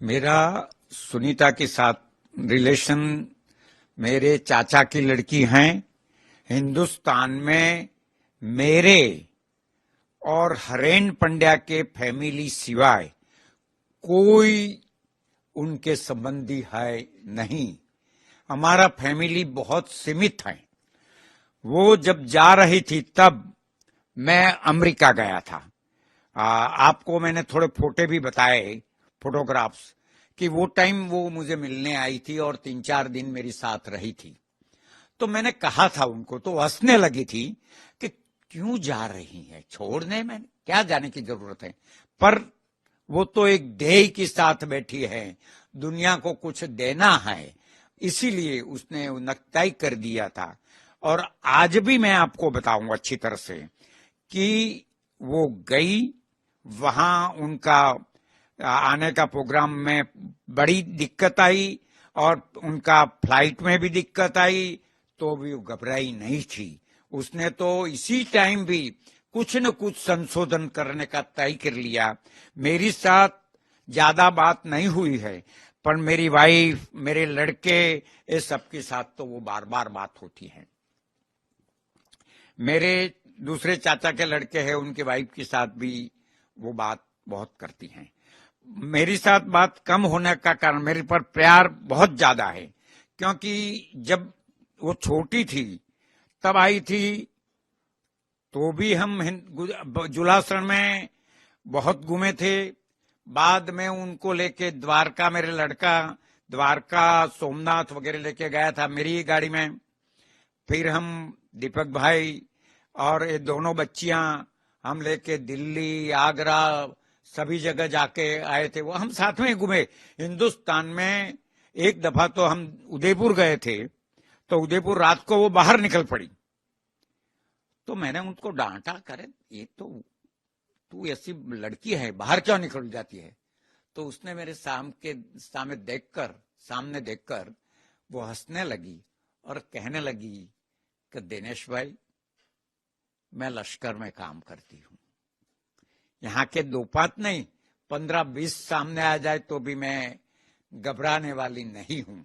मेरा सुनीता के साथ रिलेशन मेरे चाचा की लड़की हैं। हिंदुस्तान में मेरे और हरेन पंड्या के फैमिली सिवाय कोई उनके संबंधी है नहीं। हमारा फैमिली बहुत सीमित है। वो जब जा रही थी तब मैं अमेरिका गया था। आपको मैंने थोड़े फोटो भी बताए, फोटोग्राफ्स, कि वो टाइम वो मुझे मिलने आई थी और 3-4 दिन मेरी साथ रही थी। तो मैंने कहा था उनको, तो हंसने लगी थी कि क्यों जा रही है, छोड़ने में क्या जाने की जरूरत है। पर वो तो एक ध्येय के साथ बैठी है, दुनिया को कुछ देना है, इसीलिए उसने नक्ताई कर दिया था। और आज भी मैं आपको बताऊं अच्छी तरह से कि वो गई, वहां उनका आने का प्रोग्राम में बड़ी दिक्कत आई और उनका फ्लाइट में भी दिक्कत आई, तो भी वो घबराई नहीं थी। उसने तो इसी टाइम भी कुछ न कुछ संशोधन करने का तय कर लिया। मेरी साथ ज्यादा बात नहीं हुई है, पर मेरी वाइफ, मेरे लड़के, ये सबके साथ तो वो बार बार बात होती है। मेरे दूसरे चाचा के लड़के हैं, उनके वाइफ के साथ भी वो बात बहुत करती हैं। मेरी साथ बात कम होने का कारण मेरे पर प्यार बहुत ज्यादा है, क्योंकि जब वो छोटी थी तब आई थी, तो भी हम जुलासरण में बहुत घूमे थे। बाद में उनको लेके द्वारका, मेरे लड़का द्वारका, सोमनाथ वगैरह लेके गया था मेरी ही गाड़ी में। फिर हम दीपक भाई और ये दोनों बच्चियां हम लेके दिल्ली, आगरा, सभी जगह जाके आए थे। वो हम साथ में ही घूमे हिंदुस्तान में। एक दफा तो हम उदयपुर गए थे, तो उदयपुर रात को वो बाहर निकल पड़ी, तो मैंने उनको डांटा, करे ये तो तू ऐसी लड़की है, बाहर क्यों निकल जाती है। तो उसने मेरे सामने देखकर वो हंसने लगी और कहने लगी कि दिनेश भाई, मैं लश्कर में काम करती हूं, यहाँ के दो पात नहीं, 15-20 सामने आ जाए तो भी मैं घबराने वाली नहीं हूं।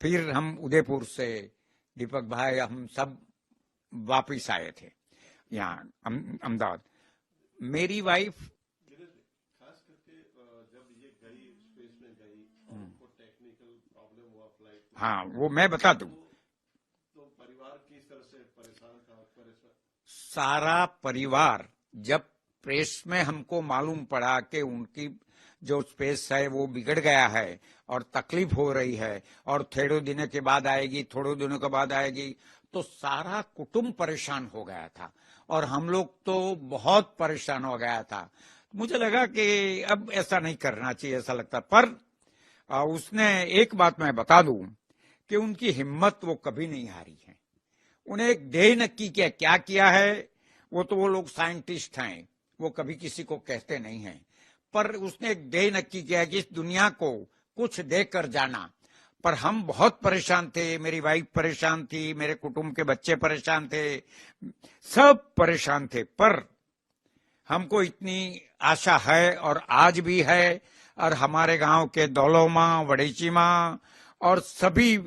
फिर हम उदयपुर से दीपक भाई, हम सब वापिस आए थे यहाँ अहमदाबाद। मेरी वाइफ खास करके जब ये गई, स्पेस में गई और उनको टेक्निकल प्रॉब्लम हुआ फ्लाइट में, हाँ, वो मैं बता दूं। तो परिवार किस तरह से परेशान था? सारा परिवार, जब प्रेस में हमको मालूम पड़ा कि उनकी जो स्पेस है वो बिगड़ गया है और तकलीफ हो रही है और थोड़े दिनों के बाद आएगी, थोड़े दिनों के बाद आएगी, तो सारा कुटुंब परेशान हो गया था और हम लोग तो बहुत परेशान हो गया था। मुझे लगा कि अब ऐसा नहीं करना चाहिए, ऐसा लगता। पर उसने एक बात मैं बता दूं कि उनकी हिम्मत वो कभी नहीं हारी है। उन्हें एक ध्येय नक्की किया, क्या किया है, वो लोग साइंटिस्ट हैं, वो कभी किसी को कहते नहीं हैं, पर उसने एक ध्येय नक्की किया कि इस दुनिया को कुछ देकर जाना। पर हम बहुत परेशान थे, मेरी वाइफ परेशान थी, मेरे कुटुंब के बच्चे परेशान थे, सब परेशान थे। पर हमको इतनी आशा है और आज भी है, और हमारे गांव के दौलोमा, वडेचीमा और सभी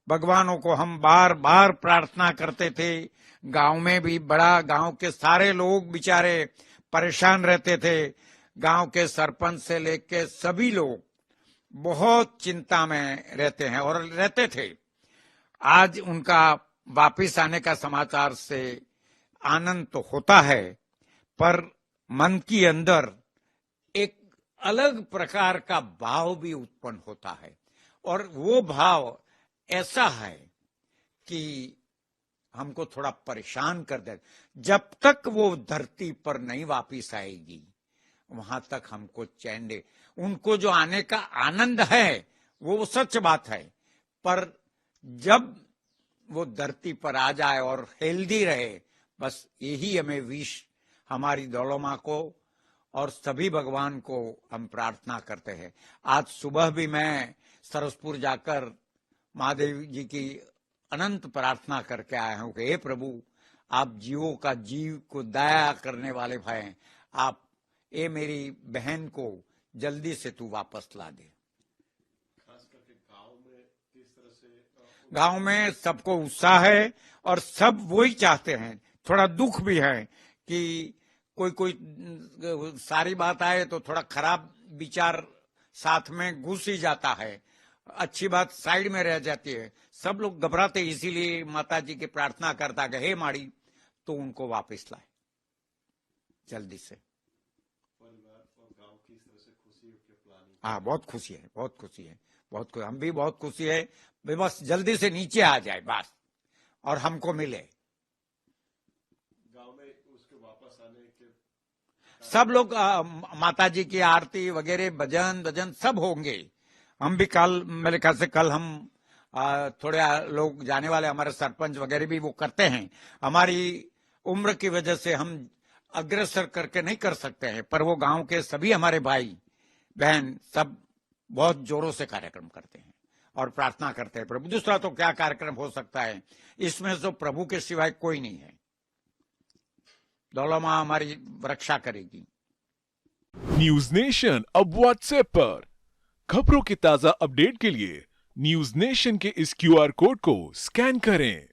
भगवानों को हम बार बार प्रार्थना करते थे। गांव में भी बड़ा, गांव के सारे लोग बेचारे परेशान रहते थे। गांव के सरपंच से लेके सभी लोग बहुत चिंता में रहते हैं और रहते थे। आज उनका वापिस आने का समाचार से आनंद तो होता है, पर मन के अंदर एक अलग प्रकार का भाव भी उत्पन्न होता है, और वो भाव ऐसा है कि हमको थोड़ा परेशान कर दे। जब तक वो धरती पर नहीं वापिस आएगी, वहां तक हमको चैन दे। उनको जो आने का आनंद है वो सच बात है, पर जब वो धरती पर आ जाए और हेल्दी रहे, बस यही हमें विश, हमारी दौड़ो माँ को और सभी भगवान को हम प्रार्थना करते हैं। आज सुबह भी मैं सरसपुर जाकर महादेव जी की अनंत प्रार्थना करके आया हूं कि हे प्रभु, आप जीवों का जीव को दया करने वाले हैं। आप ये मेरी बहन को जल्दी से तू वापस ला दे। खास करके गांव में किस तरह से गांव में सबको उत्साह है और सब वही चाहते हैं। थोड़ा दुख भी है कि कोई कोई सारी बात आए तो थोड़ा खराब विचार साथ में घुस ही जाता है, अच्छी बात साइड में रह जाती है। सब लोग घबराते, इसीलिए माता जी की प्रार्थना करता कि हे माड़ी तो उनको वापस लाए जल्दी से। परिवार और गांव की इस तरह से खुशी के प्लानिंग। हाँ, बहुत खुशी है, बहुत खुशी है, बहुत खुशी। हम भी बहुत खुशी है, बस जल्दी से नीचे आ जाए बस और हमको मिले। गांव में उसके वापस आने के सब लोग माता जी की आरती वगैरह भजन सब होंगे। हम भी कल, मेरे ख्याल से कल हम थोड़े लोग जाने वाले, हमारे सरपंच वगैरह भी वो करते हैं। हमारी उम्र की वजह से हम अग्रसर करके नहीं कर सकते हैं, पर वो गांव के सभी हमारे भाई बहन सब बहुत जोरों से कार्यक्रम करते हैं और प्रार्थना करते हैं प्रभु। दूसरा तो क्या कार्यक्रम हो सकता है, इसमें तो प्रभु के सिवाय कोई नहीं है। दौला माँ हमारी रक्षा करेगी। न्यूज नेशन अब व्हाट्सएप पर खबरों के ताजा अपडेट के लिए न्यूज नेशन के इस क्यूआर कोड को स्कैन करें।